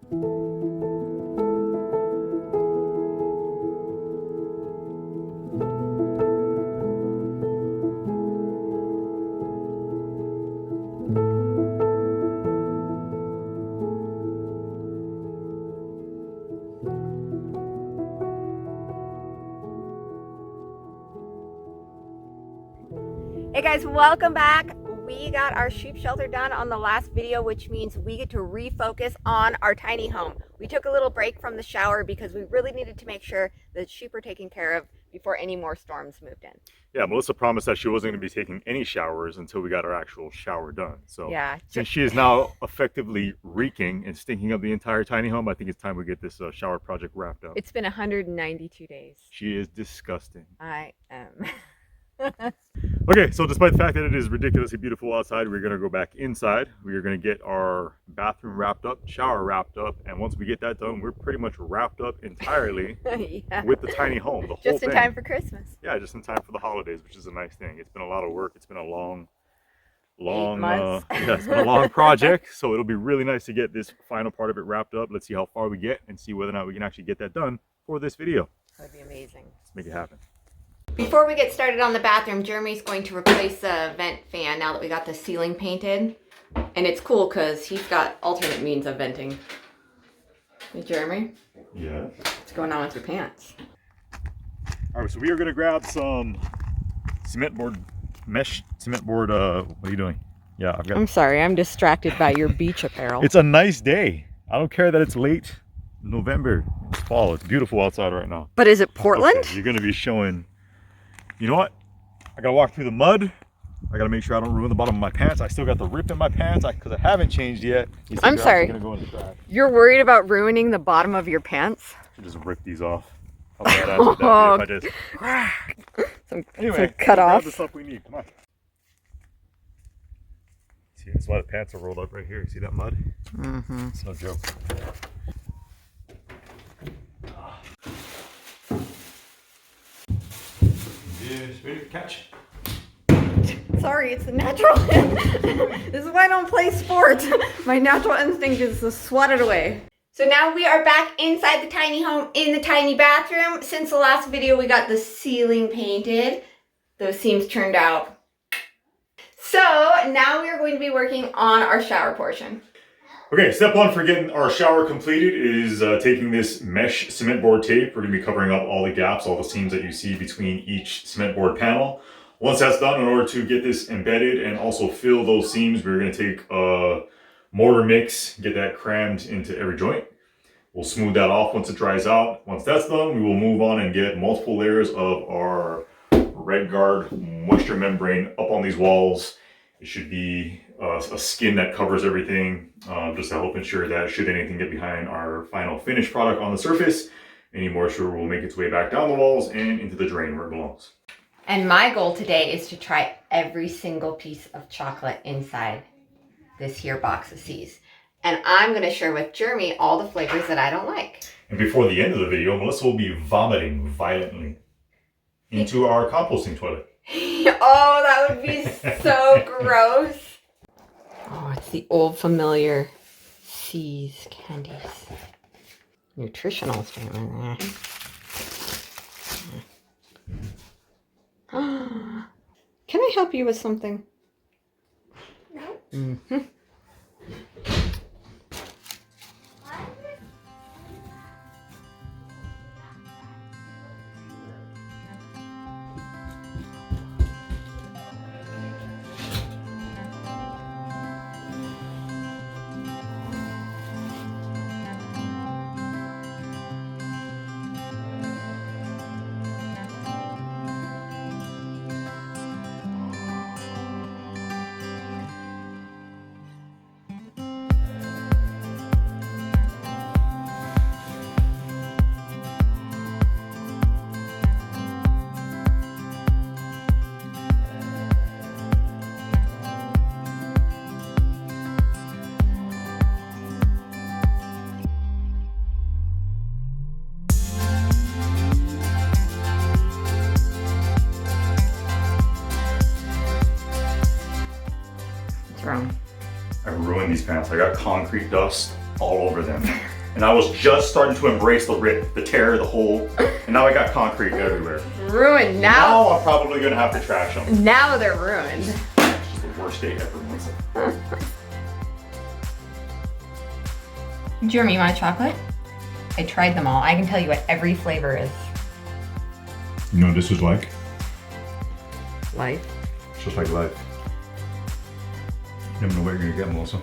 Hey guys, welcome back. We got our sheep shelter done on the last video, which means we get to refocus on our tiny home. We took a little break from the shower because we really needed to make sure that sheep were taken care of before any more storms moved in. Yeah, Melissa promised that she wasn't going to be taking any showers until we got our actual shower done. So yeah, since she is now effectively reeking and stinking up the entire tiny home, I think it's time we get this shower project wrapped up. It's been 192 days. She is disgusting. I am. Okay, so despite the fact that it is ridiculously beautiful outside, we're going to go back inside. We are going to get our bathroom wrapped up, shower wrapped up, and once we get that done, we're pretty much wrapped up entirely Yeah. with the tiny home, the whole Just in thing. time for Christmas. Yeah, just in time for the holidays, which is a nice thing. It's been a lot of work. It's been a long months. Yeah, it's been a long project, so it'll be really nice to get this final part of it wrapped up. Let's see how far we get and see whether or not we can actually get that done for this video. That'd be amazing. Let's make it happen. Before we get started on the bathroom, Jeremy's going to replace the vent fan now that we got the ceiling painted. And it's cool because he's got alternate means of venting. Hey, Jeremy? Yeah. What's going on with your pants? All right, so we are going to grab some mesh cement board. What are you doing? Yeah, I've got. I'm sorry, I'm distracted by your beach apparel. It's a nice day. I don't care that it's late November. It's fall. It's beautiful outside right now. But is it Portland? Okay, you're going to be showing. You know what? I gotta walk through the mud. I gotta make sure I don't ruin the bottom of my pants. I still got the rip in my pants because I haven't changed yet. I'm sorry. Gonna go in the trash. You're worried about ruining the bottom of your pants? I should just rip these off. How badass would that be if I just... Anyway, cut off. grab the stuff we need. Come on. See, that's why the pants are rolled up right here. See that mud? Mm-hmm. It's no joke. Ready to catch. Sorry, it's a natural. This is why I don't play sports. My natural instinct is to swat it away. So now we are back inside the tiny home in the tiny bathroom. Since the last video, we got the ceiling painted. Those seams turned out. So now we are going to be working on our shower portion. Okay, step one for getting our shower completed is taking this mesh cement board tape. We're going to be covering up all the gaps, all the seams that you see between each cement board panel. Once that's done, in order to get this embedded and also fill those seams, we're going to take a mortar mix, get that crammed into every joint. We'll smooth that off once it dries out. Once that's done, we will move on and get multiple layers of our RedGard moisture membrane up on these walls. It should be a skin that covers everything, just to help ensure that should anything get behind our final finished product on the surface, any moisture will make its way back down the walls and into the drain where it belongs. And my goal today is to try every single piece of chocolate inside this here box of C's. And I'm going to share with Jeremy all the flavors that I don't like. And before the end of the video, Melissa will be vomiting violently into our composting toilet. Oh, that would be so gross. Oh, it's the old familiar C's candies. Nutritional statement. Can I help you with something? No. Mm-hmm. I ruined these pants. I got concrete dust all over them. and I was just starting to embrace the rip, the tear, the hole, and now I got concrete everywhere. Ruined now. Now I'm probably gonna have to trash them. Now they're ruined. It's the worst day ever, Melissa. Jeremy, you want a chocolate? I tried them all. I can tell you what every flavor is. You know what this is like? Life. It's just like life. You never know what you're gonna get, Melissa.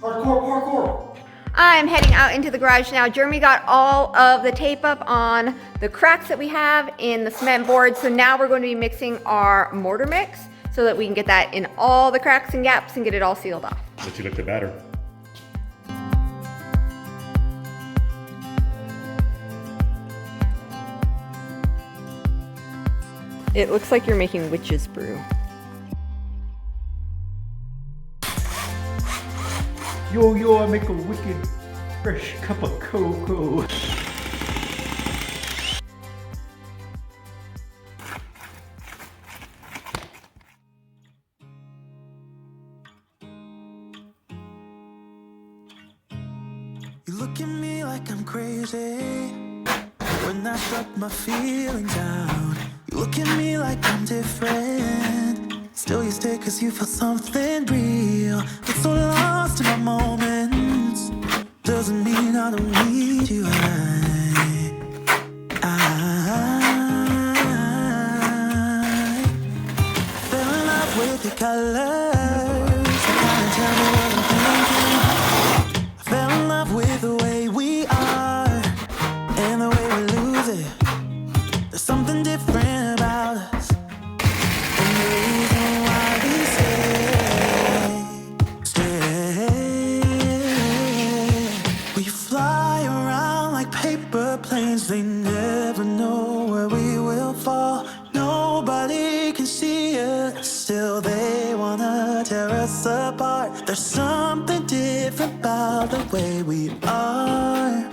Parkour! I'm heading out into the garage now. Jeremy got all of the tape up on the cracks that we have in the cement board. So now we're going to be mixing our mortar mix so that we can get that in all the cracks and gaps and get it all sealed off. Let you look the batter. It looks like you're making witch's brew. Yo, I make a wicked fresh cup of cocoa. You look at me like I'm crazy when I shut my feelings out. You look at me like I'm different. Still you stay cause you feel something real. Get so lost in my moments. Doesn't mean I don't need you. I fell in love with your colors. I can't tell me what I'm thinking. I fell in love with the way we are and the way we lose it. There's something different about us. And the reason why we stay. We fly around like paper planes. They never know where we will fall. Nobody can see us. Still they wanna tear us apart. There's something different about the way we are.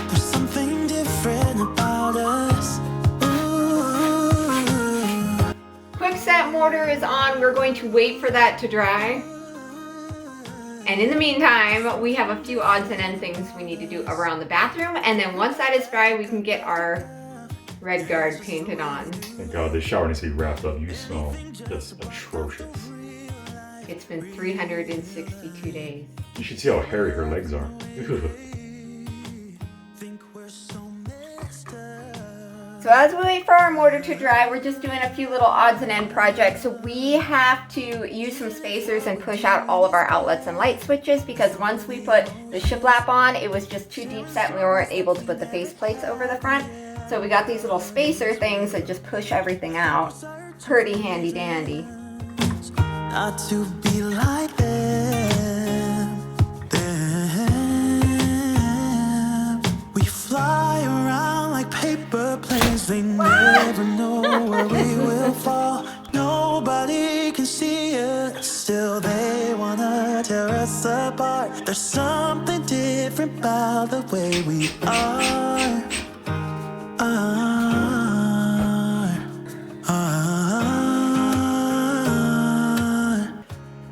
There's something different about us. Quick set mortar is on. We're going to wait for that to dry. And in the meantime, we have a few odds and end things we need to do around the bathroom. And then once that is dry, we can get our RedGard painted on. Thank God, this shower needs to be wrapped up. You smell just atrocious. It's been 362 days. You should see how hairy her legs are. So as we wait for our mortar to dry, we're just doing a few little odds and end projects. So we have to use some spacers and push out all of our outlets and light switches because once we put the shiplap on, it was just too deep set and we weren't able to put the face plates over the front. So we got these little spacer things that just push everything out. Pretty handy dandy. Not to be like them. We fly around like paper planes. They never know where we will fall. Nobody can see us. Still they wanna tear us apart. There's something different about the way we are.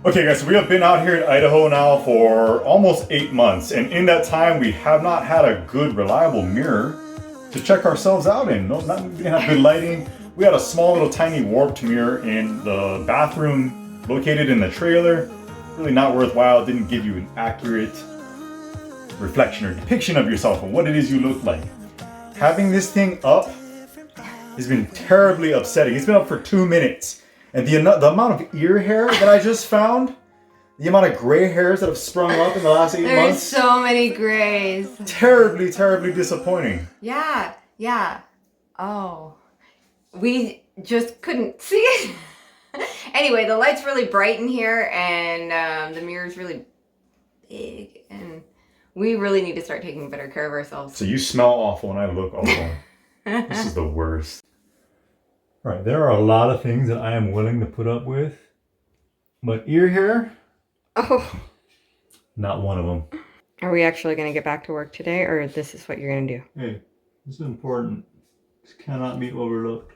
Okay guys, so we have been out here in Idaho now for almost 8 months, and in that time we have not had a good reliable mirror to check ourselves out in. We didn't have good lighting. We had a small little tiny warped mirror in the bathroom located in the trailer. Really not worthwhile. It didn't give you an accurate reflection or depiction of yourself and what it is you look like. Having this thing up has been terribly upsetting. It's been up for 2 minutes. And the amount of ear hair that I just found, the amount of gray hairs that have sprung up in the last 8 There's months. so many grays. Terribly, terribly disappointing. Yeah. Oh. We just couldn't see it. Anyway, the light's really bright in here and the mirror's really big and we really need to start taking better care of ourselves. So you smell awful and I look awful. This is the worst. All right, there are a lot of things that I am willing to put up with, but ear hair, Oh. not one of them. Are we actually going to get back to work today, or this is what you're going to do? Hey, this is important. This cannot be overlooked.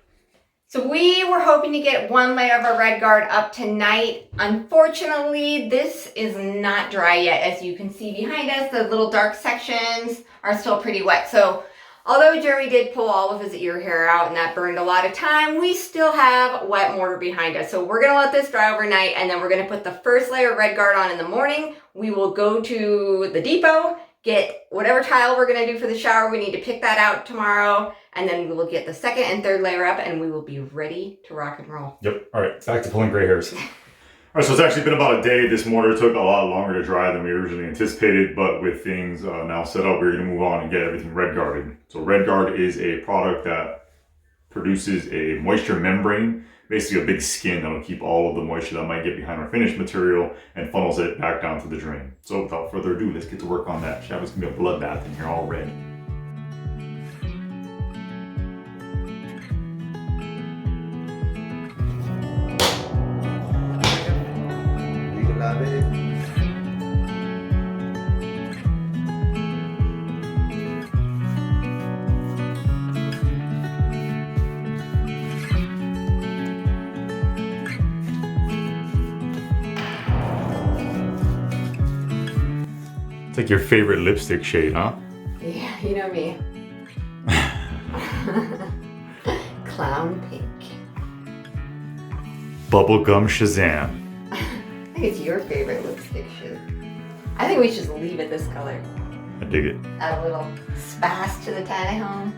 So we were hoping to get one layer of our RedGard up tonight. Unfortunately, this is not dry yet. As you can see behind us, the little dark sections are still pretty wet. So although Jeremy did pull all of his ear hair out and that burned a lot of time, we still have wet mortar behind us. So we're gonna let this dry overnight, and then we're gonna put the first layer of RedGard on in the morning. We will go to the depot, get whatever tile we're gonna do for the shower. We need to pick that out tomorrow, and then we will get the second and third layer up, and we will be ready to rock and roll. Yep. All right, back to pulling gray hairs. All right, so it's actually been about a day. This mortar took a lot longer to dry than we originally anticipated, but with things now set up, we're going to move on and get everything RedGarded. So RedGard is a product that produces a moisture membrane, basically a big skin that'll keep all of the moisture that might get behind our finished material and funnels it back down to the drain. So without further ado, let's get to work on that. Shower's going to be a bloodbath in here, all red. It's like your favorite lipstick shade, huh? Yeah, you know me. Clown pink. Bubblegum Shazam. I think it's your favorite lipstick shade. I think we should leave it this color. I dig it. Add a little spice to the tiny home.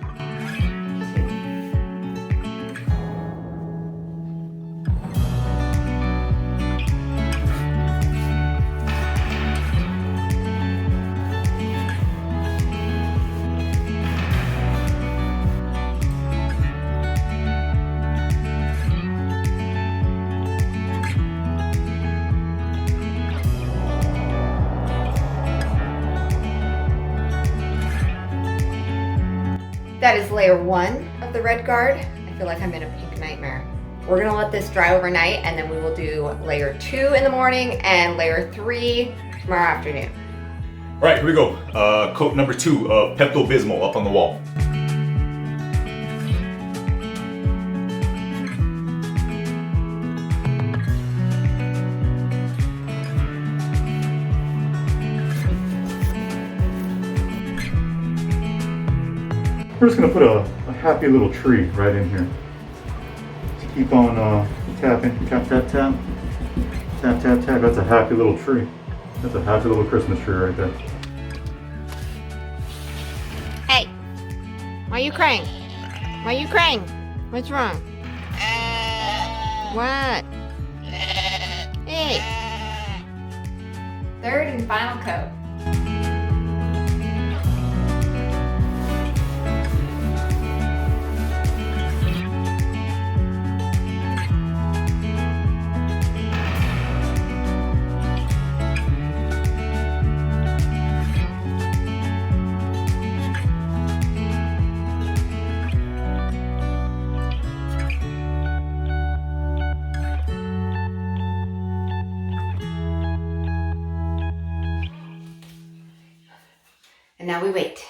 That is layer 1 of the RedGard. I feel like I'm in a pink nightmare. We're gonna let this dry overnight, and then we will do layer 2 in the morning and layer 3 tomorrow afternoon. All right, here we go. Coat number 2 of Pepto-Bismol up on the wall. We're just gonna put a happy little tree right in here. Just keep on tapping, tap, tap, tap. Tap, tap, tap. That's a happy little tree. That's a happy little Christmas tree right there. Hey, why are you crying? Why are you crying? What's wrong? What? Hey. Third and final coat. And now we wait.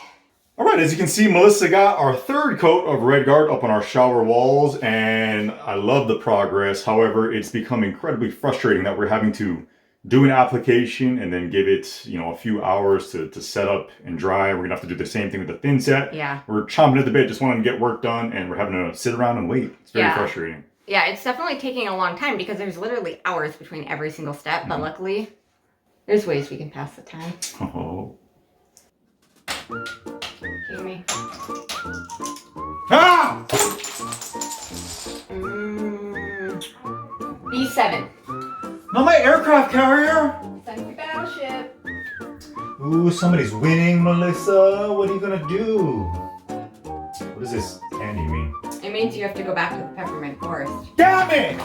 All right, as you can see, Melissa got our third coat of RedGard up on our shower walls, and I love the progress. However, it's become incredibly frustrating that we're having to do an application and then give it, you know, a few hours to set up and dry. We're gonna have to do the same thing with the thin set. Yeah. We're chomping at the bit, just wanting to get work done, and we're having to sit around and wait. It's very frustrating. Yeah, it's definitely taking a long time because there's literally hours between every single step, but luckily, there's ways we can pass the time. Oh. Hear me? Ah! B7. Not my aircraft carrier! Send your battleship. Ooh, somebody's winning, Melissa. What are you gonna do? What does this candy mean? It means you have to go back to the peppermint forest. Damn it!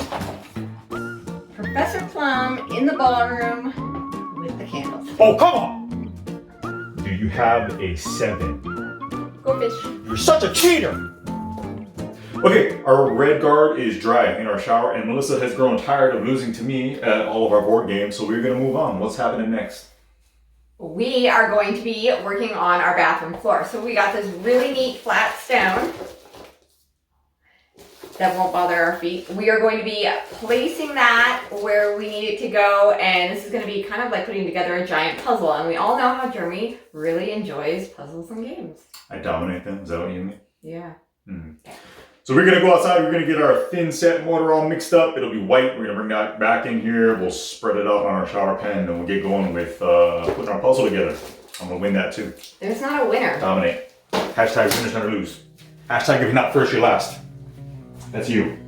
Professor Plum in the ballroom with the candles. Oh, come on! Do you have a 7? Go fish. You're such a cheater! Okay, our RedGard is dry in our shower, and Melissa has grown tired of losing to me at all of our board games, so we're gonna move on. What's happening next? We are going to be working on our bathroom floor. So we got this really neat flat stone that won't bother our feet. We are going to be placing that where we need it to go, and this is going to be kind of like putting together a giant puzzle. And we all know how Jeremy really enjoys puzzles and games. I dominate them, is that what you mean? Yeah. So we're gonna go outside, we're gonna get our thin set mortar all mixed up. It'll be white, we're gonna bring that back in here. We'll spread it out on our shower pen, and we'll get going with putting our puzzle together. I'm gonna win that too. There's not a winner. Dominate. Hashtag finish not or lose. Hashtag if you're not first, you're last. That's you.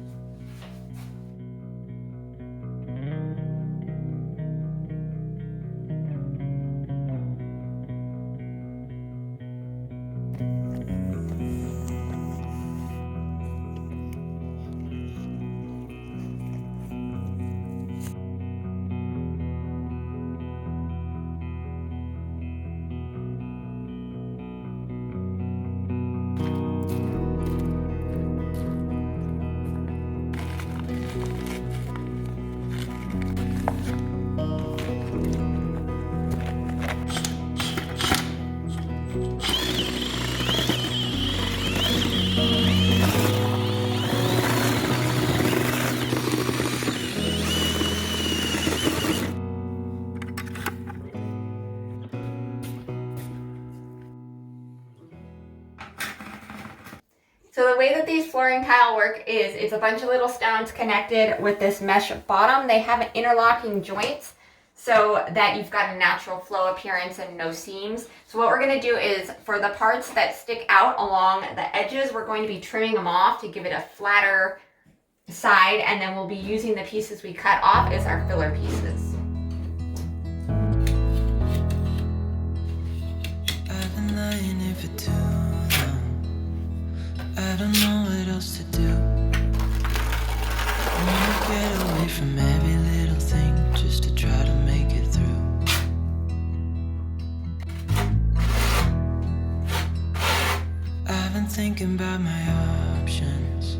So the way that these flooring tile work is it's a bunch of little stones connected with this mesh bottom. They have interlocking joints so that you've got a natural flow appearance and no seams. So what we're going to do is for the parts that stick out along the edges, we're going to be trimming them off to give it a flatter side, and then we'll be using the pieces we cut off as our filler pieces. I've been lying here for too long. I don't know what else to do. I wanna get away from every little thing just to try to make it through. I've been thinking about my options,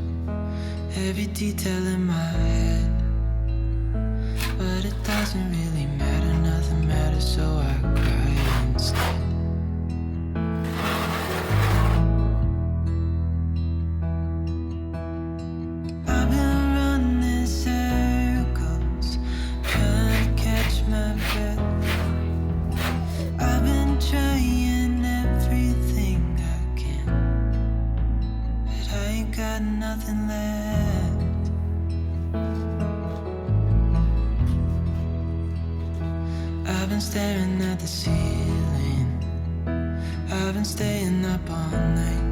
every detail in my head, but it doesn't really matter, nothing matters, so I cry instead. I've been running circles, trying to catch my breath. I've been trying everything I can, but I ain't got nothing left. I've been staring at the ceiling, I've been staying up all night.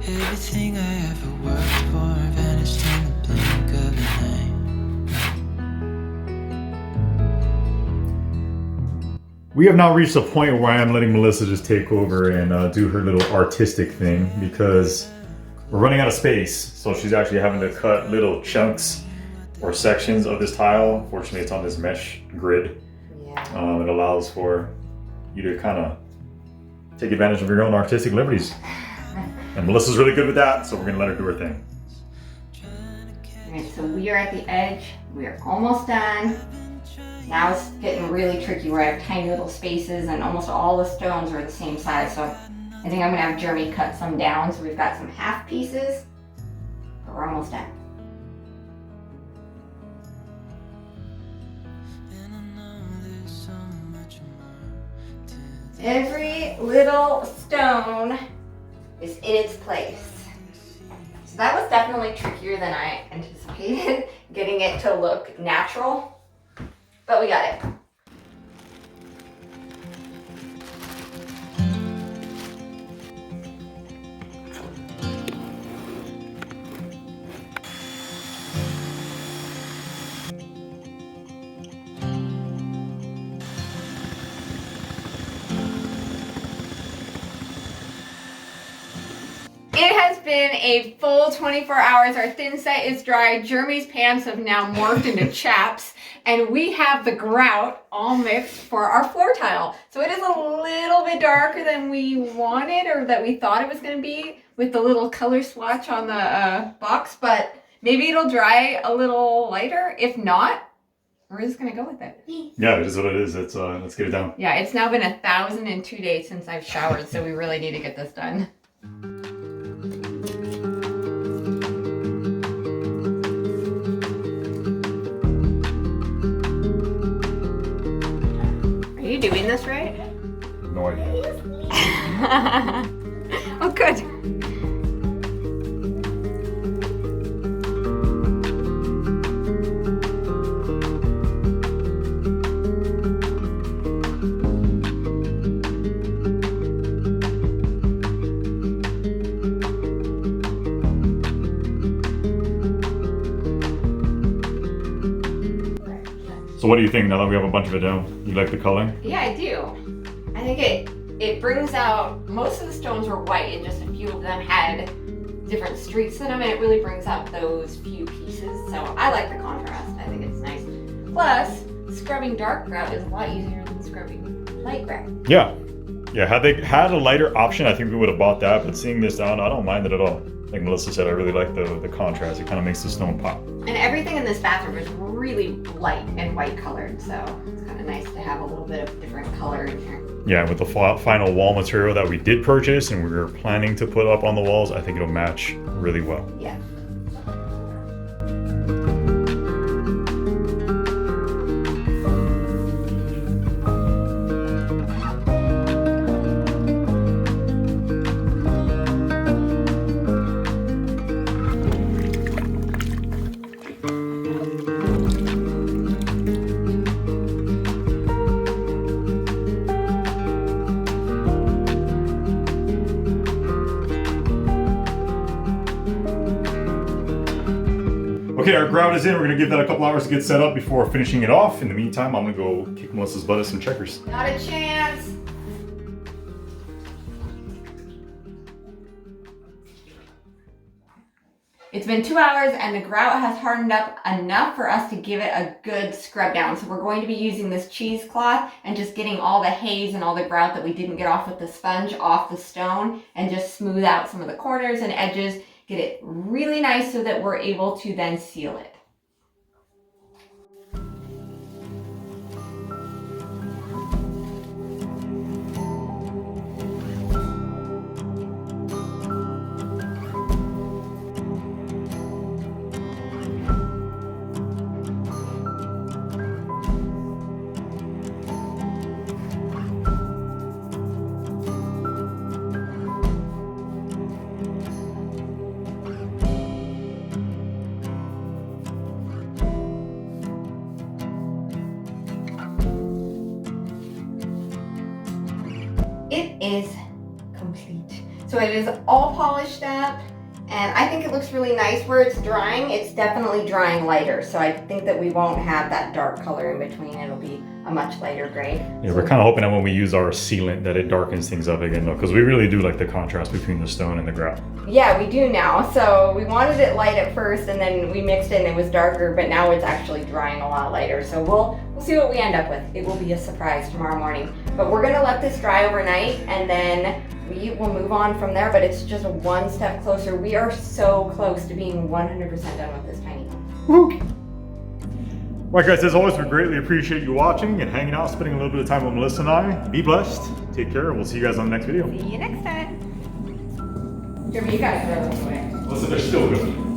Everything I ever worked for vanished in the blink of an eye. We have now reached a point where I am letting Melissa just take over and do her little artistic thing because we're running out of space. So she's actually having to cut little chunks or sections of this tile. Fortunately, it's on this mesh grid. Yeah. It allows for you to kind of take advantage of your own artistic liberties. And Melissa's really good with that, so we're gonna let her do her thing. Alright, so we are at the edge. We are almost done. Now it's getting really tricky where I have tiny little spaces and almost all the stones are the same size. So I think I'm gonna have Jeremy cut some down. So we've got some half pieces, but we're almost done. Every little stone is in its place. So that was definitely trickier than I anticipated, getting it to look natural, but we got it. It has been a full 24 hours. Our thin set is dry. Jeremy's pants have now morphed into chaps. and we have the grout all mixed for our floor tile. So it is a little bit darker than we wanted or that we thought it was going to be with the little color swatch on the box, but maybe it'll dry a little lighter. If not, we're just going to go with it. Yeah, it is what it is. Let's get it done. Yeah, it's now been 1,002 days since I've showered, so we really need to get this done. Are you doing this right? No idea. Oh, good. So what do you think now that we have a bunch of it down? You like the color? Yeah, I do. I think it brings out, most of the stones were white and just a few of them had different streaks in them, and it really brings out those few pieces. So I like the contrast. I think it's nice. Plus, scrubbing dark grout is a lot easier than scrubbing light grout. Yeah. Yeah, had they had a lighter option, I think we would have bought that, but seeing this down, I don't mind it at all. Like Melissa said, I really like the contrast. It kind of makes the stone pop. And everything in this bathroom is really light and white colored, so it's kind of nice to have a little bit of different color in here. Yeah, with the final wall material that we did purchase and we were planning to put up on the walls, I think it'll match really well. Yeah. Okay, our grout is in. We're gonna give that a couple hours to get set up before finishing it off. In the meantime, I'm gonna go kick Melissa's butt at some checkers. Not a chance. It's been 2 hours and the grout has hardened up enough for us to give it a good scrub down. So we're going to be using this cheesecloth and just getting all the haze and all the grout that we didn't get off with the sponge off the stone and just smooth out some of the corners and edges, get it really nice so that we're able to then seal it. It is complete. So it is all polished up and I think it looks really nice where it's drying. It's definitely drying lighter. So I think that we won't have that dark color in between. It'll be a much lighter gray. Yeah, we're kind of hoping that when we use our sealant that it darkens things up again though, because we really do like the contrast between the stone and the grout. Yeah, we do now. So we wanted it light at first and then we mixed it and it was darker, but now it's actually drying a lot lighter. So we'll see what we end up with. It will be a surprise tomorrow morning. But we're gonna let this dry overnight and then we will move on from there, but it's just one step closer. We are so close to being 100% done with this tiny home. Woo! Right guys, as always, we greatly appreciate you watching and hanging out, spending a little bit of time with Melissa and I. Be blessed, take care, and we'll see you guys on the next video. See you next time. Jimmy, you gotta throw this away. Melissa, they're still good.